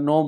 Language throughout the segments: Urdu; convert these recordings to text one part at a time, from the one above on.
9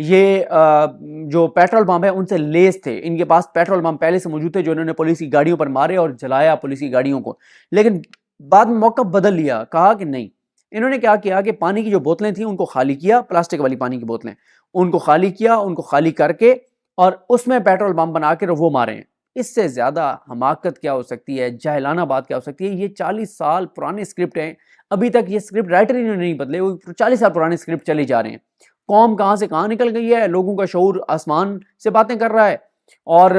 یہ جو پیٹرول پمپ ہے ان سے لیس تھے، ان کے پاس پیٹرول پمپ پہلے سے موجود تھے جو انہوں نے پولیس کی گاڑیوں پر مارے اور جلایا پولیس کی گاڑیوں کو. لیکن بعد میں موقع بدل لیا، کہا کہ نہیں. انہوں نے کیا کیا کہ پانی کی جو بوتلیں تھیں ان کو خالی کیا، پلاسٹک والی پانی کی بوتلیں ان کو خالی کیا، ان کو خالی کر کے اور اس میں پیٹرول پمپ بنا کے وہ مارے ہیں. اس سے زیادہ حماقت کیا ہو سکتی ہے، جاہلانہ بات کیا ہو سکتی ہے؟ یہ 40 سال پرانے اسکرپٹ ہیں، ابھی تک یہ اسکرپٹ رائٹر انہوں نے نہیں بدلے، وہ 40 سال پرانے اسکرپٹ چلے جا رہے ہیں. قوم کہاں سے کہاں نکل گئی ہے، لوگوں کا شعور آسمان سے باتیں کر رہا ہے، اور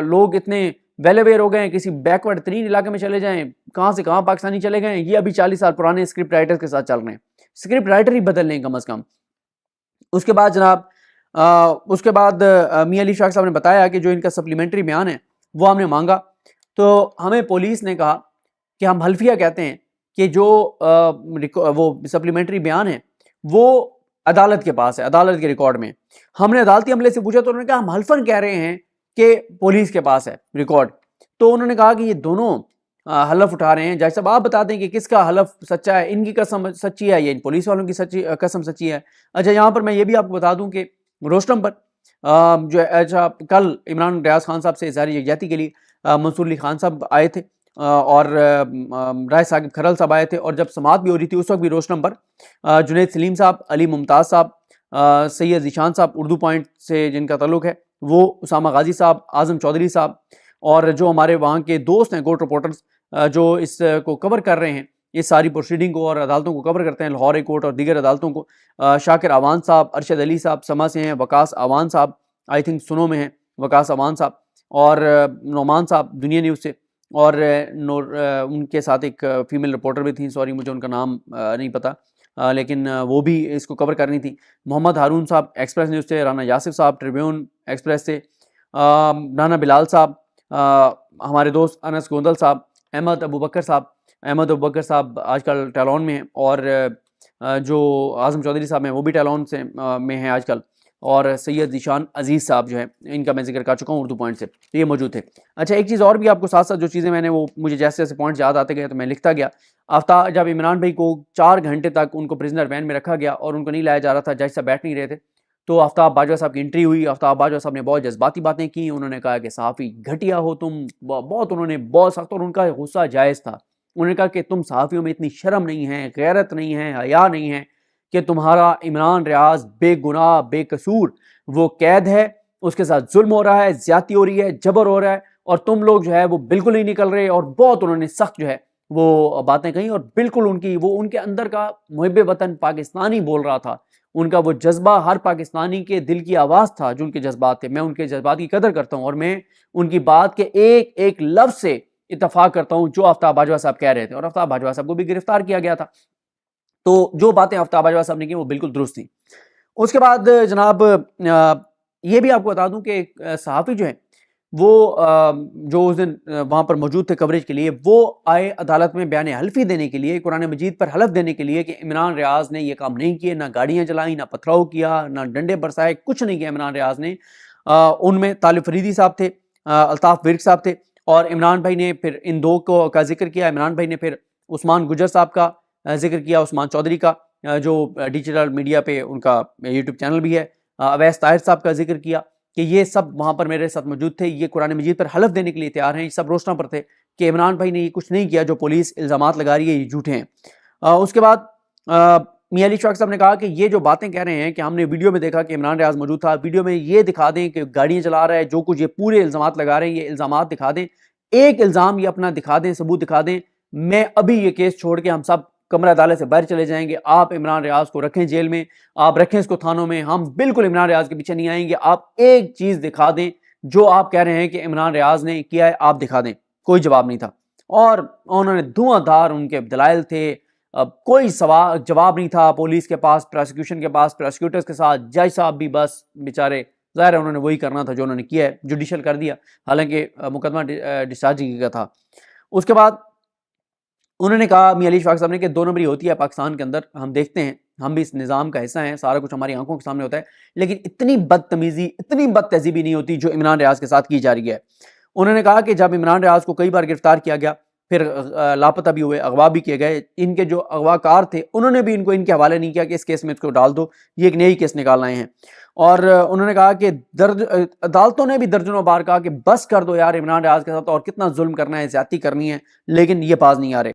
لوگ اتنے ویل اویئر ہو گئے ہیں، کسی بیکورڈ ترین علاقے میں چلے جائیں، کہاں سے کہاں پاکستانی چلے گئے ہیں. یہ ابھی 40 سال پرانے اسکرپٹ رائٹر کے ساتھ چل رہے ہیں. اسکرپٹ رائٹر ہی بدل لیں کم از کم. اس کے بعد جناب اس کے بعد میاں علی شاہ صاحب نے بتایا کہ جو ان کا سپلیمنٹری بیان ہے وہ ہم نے مانگا، تو ہمیں پولیس نے کہا کہ ہم حلفیہ کہتے ہیں کہ جو وہ سپلیمنٹری بیان ہے وہ عدالت کے پاس ہے، عدالت کے ریکارڈ میں. ہم نے عدالتی عملے سے پوچھا تو انہوں نے کہا ہم حلفاً کہہ رہے ہیں کہ پولیس کے پاس ہے ریکارڈ. تو انہوں نے کہا کہ یہ دونوں حلف اٹھا رہے ہیں. جج صاحب آپ بتا دیں کہ کس کا حلف سچا ہے، ان کی قسم سچی ہے یا ان پولیس والوں کی قسم سچی ہے. اچھا یہاں پر میں یہ بھی آپ کو بتا دوں کہ روسٹم پر جو اچھا کل عمران ریاض خان صاحب سے اظہار یکجہتی کے لیے منصور علی خان صاحب آئے تھے اور رائے ثاقب کھرل صاحب آئے تھے، اور جب سماعت بھی ہو رہی تھی اس وقت بھی روسٹم پر جنید سلیم صاحب، علی ممتاز صاحب، سید ذیشان صاحب اردو پوائنٹ سے جن کا تعلق ہے وہ، اسامہ غازی صاحب، اعظم چودھری صاحب، اور جو ہمارے وہاں کے دوست ہیں کورٹ رپورٹرز جو اس کو کور کر رہے ہیں، اس ساری پروسیڈنگ کو اور عدالتوں کو کور کرتے ہیں، لاہور کورٹ اور دیگر عدالتوں کو، شاکر آوان صاحب، ارشد علی صاحب سما سے ہیں، وقاص آوان صاحب آئی تھنک سنو میں ہیں، وقاص آوان صاحب، اور نعمان صاحب دنیا نیوز سے، اور ان کے ساتھ ایک فیمیل رپورٹر بھی تھیں، سوری مجھے ان کا نام نہیں پتہ، لیکن وہ بھی اس کو کور کرنی تھی. محمد ہارون صاحب ایکسپریس نیوز سے، رانا یاسر صاحب ٹریبیون ایکسپریس سے، رانا بلال صاحب، ہمارے دوست انس گوندل صاحب، احمد ابوبکر صاحب آج کل ٹیلون میں ہیں، اور جو اعظم چودھری صاحب ہیں وہ بھی ٹیلون سے میں ہیں آج کل، اور سید ذیشان عزیز صاحب جو ہیں ان کا میں ذکر کر چکا ہوں اردو پوائنٹ سے، یہ موجود تھے. اچھا ایک چیز اور بھی آپ کو ساتھ ساتھ جو چیزیں میں نے وہ مجھے جیسے جیسے پوائنٹ یاد آتے گئے تو میں لکھتا گیا. جب عمران بھائی کو 4 گھنٹے تک ان کو پرزنر وین میں رکھا گیا اور ان کو نہیں لایا جا رہا تھا، جج صاحب بیٹھ نہیں رہے تھے، تو آفتاب باجوہ صاحب کی انٹری ہوئی. آفتاب باجوہ صاحب نے بہت جذباتی باتیں کی، انہوں نے کہا کہ صحافی گھٹیا ہو تم، بہت انہوں نے بہت سخت، اور ان کا غصہ جائز تھا. انہوں نے کہا کہ تم صحافیوں میں اتنی شرم نہیں ہے، غیرت نہیں ہے، حیا نہیں ہے کہ تمہارا عمران ریاض بے گناہ بے قصور وہ قید ہے، اس کے ساتھ ظلم ہو رہا ہے، زیادتی ہو رہی ہے، جبر ہو رہا ہے، اور تم لوگ جو ہے وہ بالکل نہیں نکل رہے. اور بہت انہوں نے سخت جو ہے وہ باتیں کہیں، اور بالکل ان کے اندر کا محب وطن پاکستانی بول رہا تھا، ان کا وہ جذبہ ہر پاکستانی کے دل کی آواز تھا جو ان کے جذبات تھے. میں ان کے جذبات کی قدر کرتا ہوں اور میں ان کی بات کے ایک ایک لفظ سے اتفاق کرتا ہوں جو آفتاب باجوہ صاحب کہہ رہے تھے. اور آفتاب باجوہ صاحب کو بھی گرفتار کیا گیا تھا، تو جو باتیں آفتاب باجوہ صاحب نے کی وہ بالکل درست تھیں. اس کے بعد جناب یہ بھی آپ کو بتا دوں کہ صحافی جو ہیں وہ جو اس دن وہاں پر موجود تھے کوریج کے لیے، وہ آئے عدالت میں بیان حلفی دینے کے لیے، قرآن مجید پر حلف دینے کے لیے کہ عمران ریاض نے یہ کام نہیں کیے، نہ گاڑیاں چلائیں، نہ پتھراؤ کیا، نہ ڈنڈے برسائے، کچھ نہیں کیا عمران ریاض نے. ان میں طالب فریدی صاحب تھے، الطاف ورک صاحب تھے، اور عمران بھائی نے پھر ان دو کا ذکر کیا. عمران بھائی نے پھر عثمان گجر صاحب کا ذکر کیا، عثمان چودھری کا جو ڈیجیٹل میڈیا پہ ان کا یوٹیوب چینل بھی ہے، اویس طاہر صاحب کا ذکر کیا کہ یہ سب وہاں پر میرے ساتھ موجود تھے، یہ قرآن مجید پر حلف دینے کے لیے تیار ہیں، یہ سب روشنا پر تھے کہ عمران بھائی نے یہ کچھ نہیں کیا، جو پولیس الزامات لگا رہی ہے یہ جھوٹے ہیں. اس کے بعد میاں علی شاہ صاحب نے کہا کہ یہ جو باتیں کہہ رہے ہیں کہ ہم نے ویڈیو میں دیکھا کہ عمران ریاض موجود تھا، ویڈیو میں یہ دکھا دیں کہ گاڑیاں چلا رہا ہے، جو کچھ یہ پورے الزامات لگا رہے ہیں یہ الزامات دکھا دیں، ایک الزام یہ اپنا دکھا دیں، ثبوت دکھا دیں، میں ابھی یہ کیس چھوڑ کے ہم سب کمرہ عدالت سے باہر چلے جائیں گے. آپ عمران ریاض کو رکھیں جیل میں، آپ رکھیں اس کو تھانوں میں، ہم بالکل عمران ریاض کے پیچھے نہیں آئیں گے. آپ ایک چیز دکھا دیں جو آپ کہہ رہے ہیں کہ عمران ریاض نے کیا ہے، آپ دکھا دیں. کوئی جواب نہیں تھا، اور انہوں نے دھواں دھار ان کے دلائل تھے، کوئی جواب نہیں تھا پولیس کے پاس، پروسیکیوشن کے پاس، پروسیکیوٹرز کے ساتھ. جج صاحب بھی بس بیچارے، ظاہر ہے انہوں نے وہی کرنا تھا جو انہوں نے کیا ہے، جوڈیشل کر دیا، حالانکہ مقدمہ ڈسچارج کا تھا. اس کے بعد انہوں نے کہا میاں علی شفاق صاحب نے کہ 2 نمبری ہوتی ہے پاکستان کے اندر، ہم دیکھتے ہیں، ہم بھی اس نظام کا حصہ ہیں، سارا کچھ ہماری آنکھوں کے سامنے ہوتا ہے، لیکن اتنی بدتمیزی، اتنی بد تہذیبی نہیں ہوتی جو عمران ریاض کے ساتھ کی جا رہی ہے. انہوں نے کہا کہ جب عمران ریاض کو کئی بار گرفتار کیا گیا، پھر لاپتہ بھی ہوئے، اغوا بھی کیے گئے. ان کے جو اغوا کار تھے انہوں نے بھی ان کو ان کے حوالے نہیں کیا کہ اس کیس میں اس کو ڈال دو، یہ ایک نئی کیس نکال آئے ہیں. اور انہوں نے کہا کہ عدالتوں نے بھی درجنوں بار کہا کہ بس کر دو یار عمران ریاض کے ساتھ، اور کتنا ظلم کرنا ہے، زیادتی کرنی ہے، لیکن یہ باز نہیں آ رہے.